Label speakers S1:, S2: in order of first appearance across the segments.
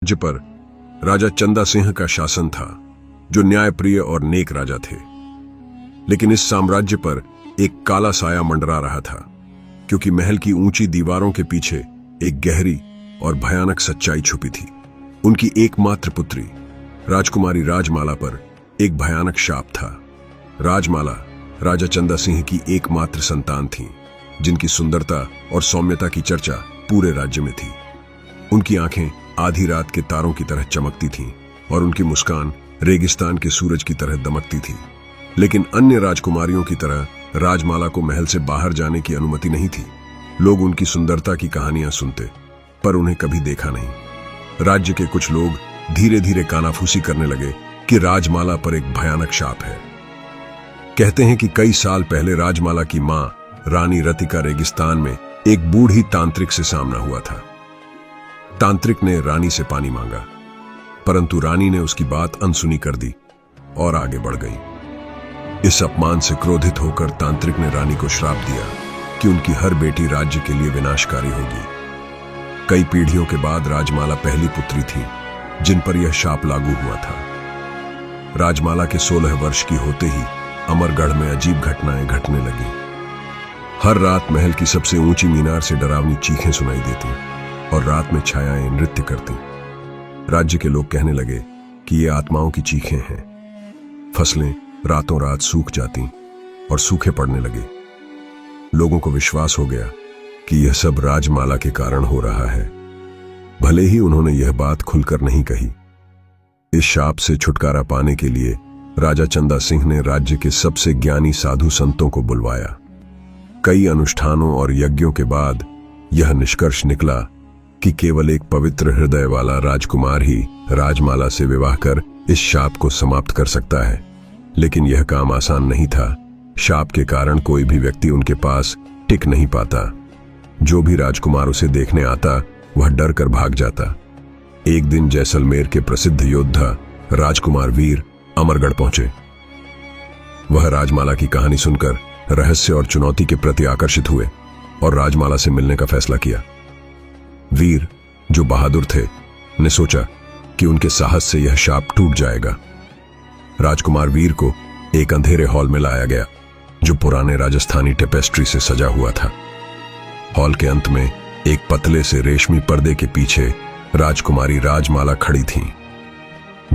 S1: राज्य पर राजा चंदा सिंह का शासन था, जो न्यायप्रिय और नेक राजा थे। लेकिन इस साम्राज्य पर एक काला साया मंडरा रहा था, क्योंकि महल की ऊंची दीवारों के पीछे एक गहरी और भयानक सच्चाई छुपी थी। उनकी एकमात्र पुत्री राजकुमारी राजमाला पर एक भयानक शाप था। राजमाला राजा चंदा सिंह की एकमात्र संतान थी, जिनकी सुंदरता और सौम्यता की चर्चा पूरे राज्य में थी। उनकी आंखें आधी रात के तारों की तरह चमकती थीं और उनकी मुस्कान रेगिस्तान के सूरज की तरह दमकती थी। लेकिन अन्य राजकुमारियों की तरह राजमाला को महल से बाहर जाने की अनुमति नहीं थी। लोग उनकी सुंदरता की कहानियां सुनते, पर उन्हें कभी देखा नहीं। राज्य के कुछ लोग धीरे धीरे कानाफूसी करने लगे कि राजमाला पर एक भयानक शाप है। कहते हैं कि कई साल पहले राजमाला की मां रानी रतिका रेगिस्तान में एक बूढ़ी तांत्रिक से सामना हुआ था। तांत्रिक ने रानी से पानी मांगा, परंतु रानी ने उसकी बात अनसुनी कर दी और आगे बढ़ गई। इस अपमान से क्रोधित होकर तांत्रिक ने रानी को श्राप दिया कि उनकी हर बेटी राज्य के लिए विनाशकारी होगी। कई पीढ़ियों के बाद राजमाला पहली पुत्री थी जिन पर यह शाप लागू हुआ था। राजमाला के 16 वर्ष की होते ही अमरगढ़ में अजीब घटनाएं घटने लगी। हर रात महल की सबसे ऊंची मीनार से डरावनी चीखें सुनाई देती और रात में छायाएं नृत्य करती। राज्य के लोग कहने लगे कि ये आत्माओं की चीखें हैं। फसलें रातों रात सूख जाती और सूखे पड़ने लगे। लोगों को विश्वास हो गया कि यह सब राजमाला के कारण हो रहा है, भले ही उन्होंने यह बात खुलकर नहीं कही। इस शाप से छुटकारा पाने के लिए राजा चंदा सिंह ने राज्य के सबसे ज्ञानी साधु संतों को बुलवाया। कई अनुष्ठानों और यज्ञों के बाद यह निष्कर्ष निकला कि केवल एक पवित्र हृदय वाला राजकुमार ही राजमाला से विवाह कर इस शाप को समाप्त कर सकता है। लेकिन यह काम आसान नहीं था। शाप के कारण कोई भी व्यक्ति उनके पास टिक नहीं पाता। जो भी राजकुमार उसे देखने आता वह डर कर भाग जाता। एक दिन जैसलमेर के प्रसिद्ध योद्धा राजकुमार वीर अमरगढ़ पहुंचे। वह राजमाला की कहानी सुनकर रहस्य और चुनौती के प्रति आकर्षित हुए और राजमाला से मिलने का फैसला किया। वीर, जो बहादुर थे, ने सोचा कि उनके साहस से यह शाप टूट जाएगा। राजकुमार वीर को एक अंधेरे हॉल में लाया गया, जो पुराने राजस्थानी टेपेस्ट्री से सजा हुआ था। हॉल के अंत में एक पतले से रेशमी पर्दे के पीछे राजकुमारी राजमाला खड़ी थीं।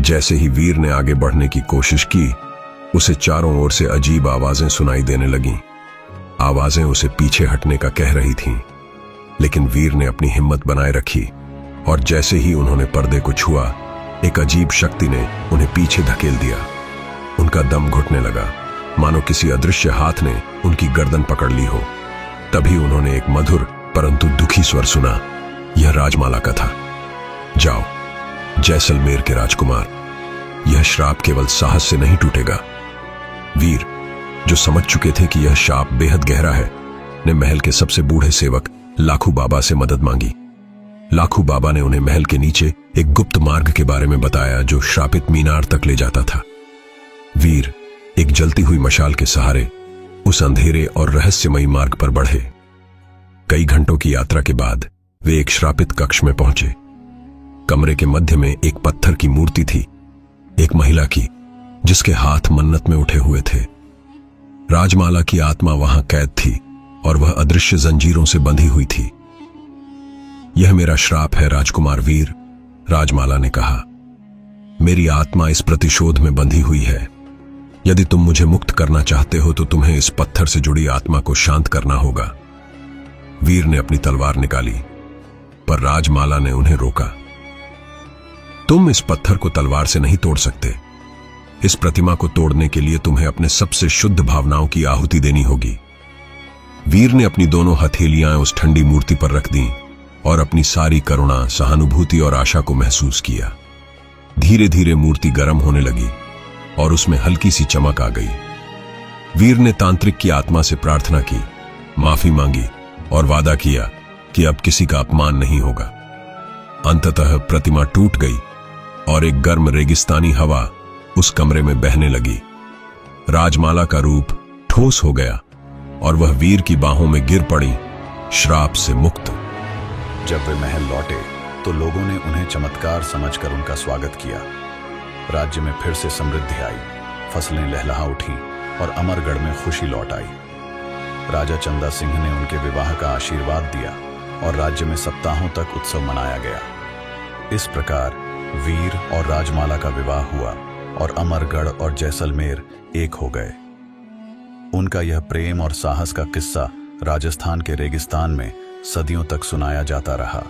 S1: जैसे ही वीर ने आगे बढ़ने की कोशिश की, उसे चारों ओर से अजीब आवाजें सुनाई देने लगीं। आवाजें उसे पीछे हटने का कह रही थीं, लेकिन वीर ने अपनी हिम्मत बनाए रखी और जैसे ही उन्होंने पर्दे को छुआ, एक अजीब शक्ति ने उन्हें पीछे धकेल दिया। उनका दम घुटने लगा, मानो किसी अदृश्य हाथ ने उनकी गर्दन पकड़ ली हो। तभी उन्होंने एक मधुर परंतु दुखी स्वर सुना। यह राजमाला का था। जाओ जैसलमेर के राजकुमार, यह श्राप केवल साहस से नहीं टूटेगा। वीर, जो समझ चुके थे कि यह शाप बेहद गहरा है, ने महल के सबसे बूढ़े सेवक लाखू बाबा से मदद मांगी। लाखू बाबा ने उन्हें महल के नीचे एक गुप्त मार्ग के बारे में बताया, जो श्रापित मीनार तक ले जाता था। वीर एक जलती हुई मशाल के सहारे उस अंधेरे और रहस्यमयी मार्ग पर बढ़े। कई घंटों की यात्रा के बाद वे एक श्रापित कक्ष में पहुंचे। कमरे के मध्य में एक पत्थर की मूर्ति थी, एक महिला की, जिसके हाथ मन्नत में उठे हुए थे। राजमाला की आत्मा वहां कैद थी और वह अदृश्य जंजीरों से बंधी हुई थी। यह मेरा श्राप है राजकुमार वीर, राजमाला ने कहा। मेरी आत्मा इस प्रतिशोध में बंधी हुई है। यदि तुम मुझे मुक्त करना चाहते हो तो तुम्हें इस पत्थर से जुड़ी आत्मा को शांत करना होगा। वीर ने अपनी तलवार निकाली, पर राजमाला ने उन्हें रोका। तुम इस पत्थर को तलवार से नहीं तोड़ सकते। इस प्रतिमा को तोड़ने के लिए तुम्हें अपने सबसे शुद्ध भावनाओं की आहुति देनी होगी। वीर ने अपनी दोनों हथेलियां उस ठंडी मूर्ति पर रख दी और अपनी सारी करुणा, सहानुभूति और आशा को महसूस किया। धीरे धीरे मूर्ति गर्म होने लगी और उसमें हल्की सी चमक आ गई। वीर ने तांत्रिक की आत्मा से प्रार्थना की, माफी मांगी और वादा किया कि अब किसी का अपमान नहीं होगा। अंततः प्रतिमा टूट गई और एक गर्म रेगिस्तानी हवा उस कमरे में बहने लगी। राजमाला का रूप ठोस हो गया और वह वीर की बाहों में गिर पड़ी, श्राप से मुक्त।
S2: जब वे महल लौटे तो लोगों ने उन्हें चमत्कार समझकर उनका स्वागत किया। राज्य में फिर से समृद्धि आई, फसलें लहलहा उठी और अमरगढ़ में खुशी लौट आई। राजा चंदा सिंह ने उनके विवाह का आशीर्वाद दिया और राज्य में सप्ताहों तक उत्सव मनाया गया। इस प्रकार वीर और राजमाला का विवाह हुआ और अमरगढ़ और जैसलमेर एक हो गए। उनका यह प्रेम और साहस का किस्सा राजस्थान के रेगिस्तान में सदियों तक सुनाया जाता रहा।